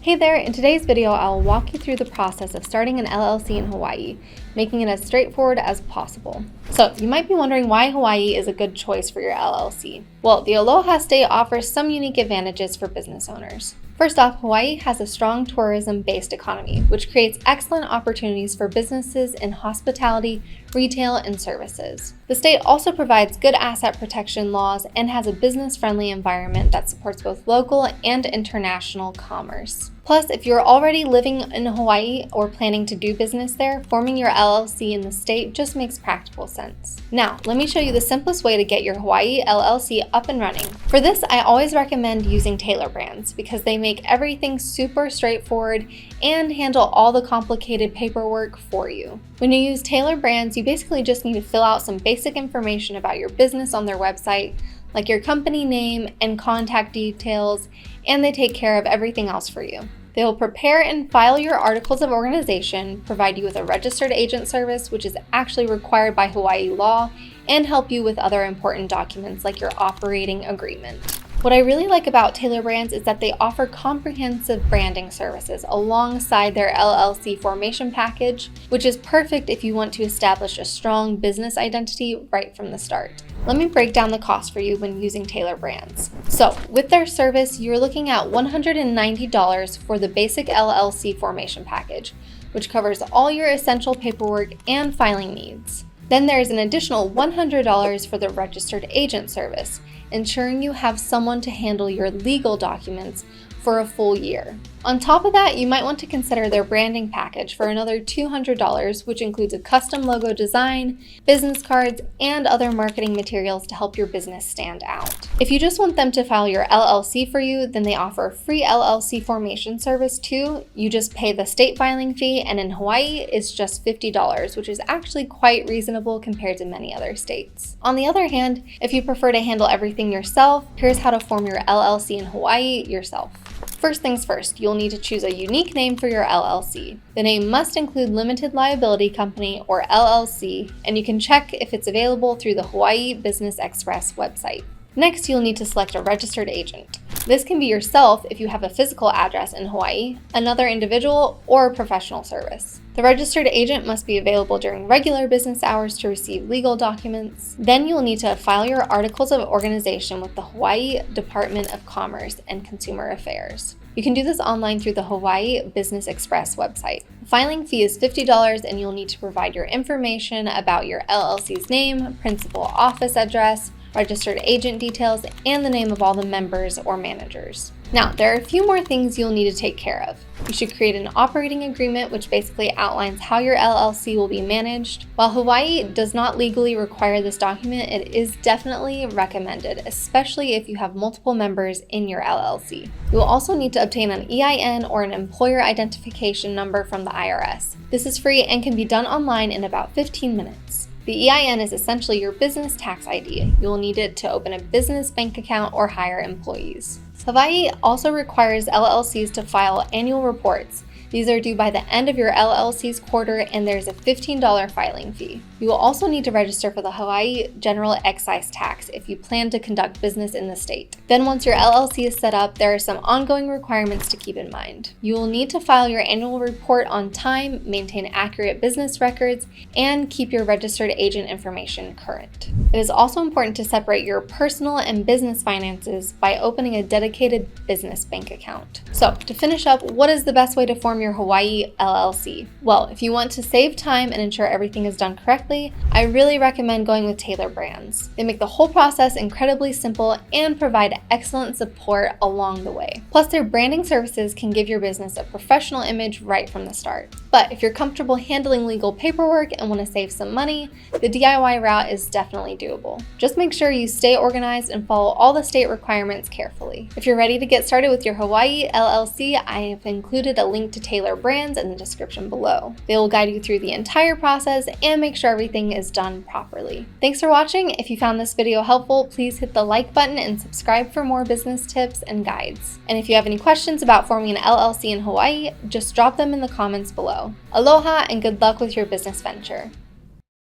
Hey there, in today's video I'll walk you through the process of starting an LLC in Hawaii, making it as straightforward as possible. So you might be wondering why Hawaii is a good choice for your LLC. Well, the Aloha State offers some unique advantages for business owners. First off, Hawaii has a strong tourism-based economy, which creates excellent opportunities for businesses in hospitality, retail, and services. The state also provides good asset protection laws and has a business-friendly environment that supports both local and international commerce. Plus, if you're already living in Hawaii or planning to do business there, forming your LLC in the state just makes practical sense. Now, let me show you the simplest way to get your Hawaii LLC up and running. For this, I always recommend using Taylor Brands because they make everything super straightforward and handle all the complicated paperwork for you. When you use Taylor Brands, you basically just need to fill out some basic information about your business on their website, like your company name and contact details, and they take care of everything else for you. They will prepare and file your articles of organization, provide you with a registered agent service, which is actually required by Hawaii law, and help you with other important documents like your operating agreement. What I really like about Taylor Brands is that they offer comprehensive branding services alongside their LLC formation package, which is perfect if you want to establish a strong business identity right from the start. Let me break down the cost for you when using Taylor Brands. So, with their service, you're looking at $190 for the basic LLC formation package, which covers all your essential paperwork and filing needs. Then there's an additional $100 for the registered agent service, ensuring you have someone to handle your legal documents for a full year. On top of that, you might want to consider their branding package for another $200, which includes a custom logo design, business cards, and other marketing materials to help your business stand out. If you just want them to file your LLC for you, then they offer a free LLC formation service too. You just pay the state filing fee, and in Hawaii, it's just $50, which is actually quite reasonable compared to many other states. On the other hand, if you prefer to handle everything yourself, here's how to form your LLC in Hawaii yourself. First things first, you'll need to choose a unique name for your LLC. The name must include Limited Liability Company or LLC, and you can check if it's available through the Hawaii Business Express website. Next, you'll need to select a registered agent. This can be yourself if you have a physical address in Hawaii, another individual, or a professional service. The registered agent must be available during regular business hours to receive legal documents. Then you'll need to file your articles of organization with the Hawaii Department of Commerce and Consumer Affairs. You can do this online through the Hawaii Business Express website. The filing fee is $50, and you'll need to provide your information about your LLC's name, principal office address, registered agent details, and the name of all the members or managers. Now, there are a few more things you'll need to take care of. You should create an operating agreement, which basically outlines how your LLC will be managed. While Hawaii does not legally require this document, it is definitely recommended, especially if you have multiple members in your LLC. You will also need to obtain an EIN or an employer identification number from the IRS. This is free and can be done online in about 15 minutes. The EIN is essentially your business tax ID. You will need it to open a business bank account or hire employees. Hawaii also requires LLCs to file annual reports. These are due by the end of your LLC's quarter, and there's a $15 filing fee. You will also need to register for the Hawaii General Excise Tax if you plan to conduct business in the state. Then once your LLC is set up, there are some ongoing requirements to keep in mind. You will need to file your annual report on time, maintain accurate business records, and keep your registered agent information current. It is also important to separate your personal and business finances by opening a dedicated business bank account. So to finish up, what is the best way to form your Hawaii LLC? Well, if you want to save time and ensure everything is done correctly, I really recommend going with Taylor Brands. They make the whole process incredibly simple and provide excellent support along the way. Plus, their branding services can give your business a professional image right from the start. But if you're comfortable handling legal paperwork and want to save some money, the DIY route is definitely doable. Just make sure you stay organized and follow all the state requirements carefully. If you're ready to get started with your Hawaii LLC, I have included a link to Taylor Brands in the description below. They will guide you through the entire process and make sure everything is done properly. Thanks for watching. If you found this video helpful, please hit the like button and subscribe for more business tips and guides. And if you have any questions about forming an LLC in Hawaii, just drop them in the comments below. Aloha and good luck with your business venture.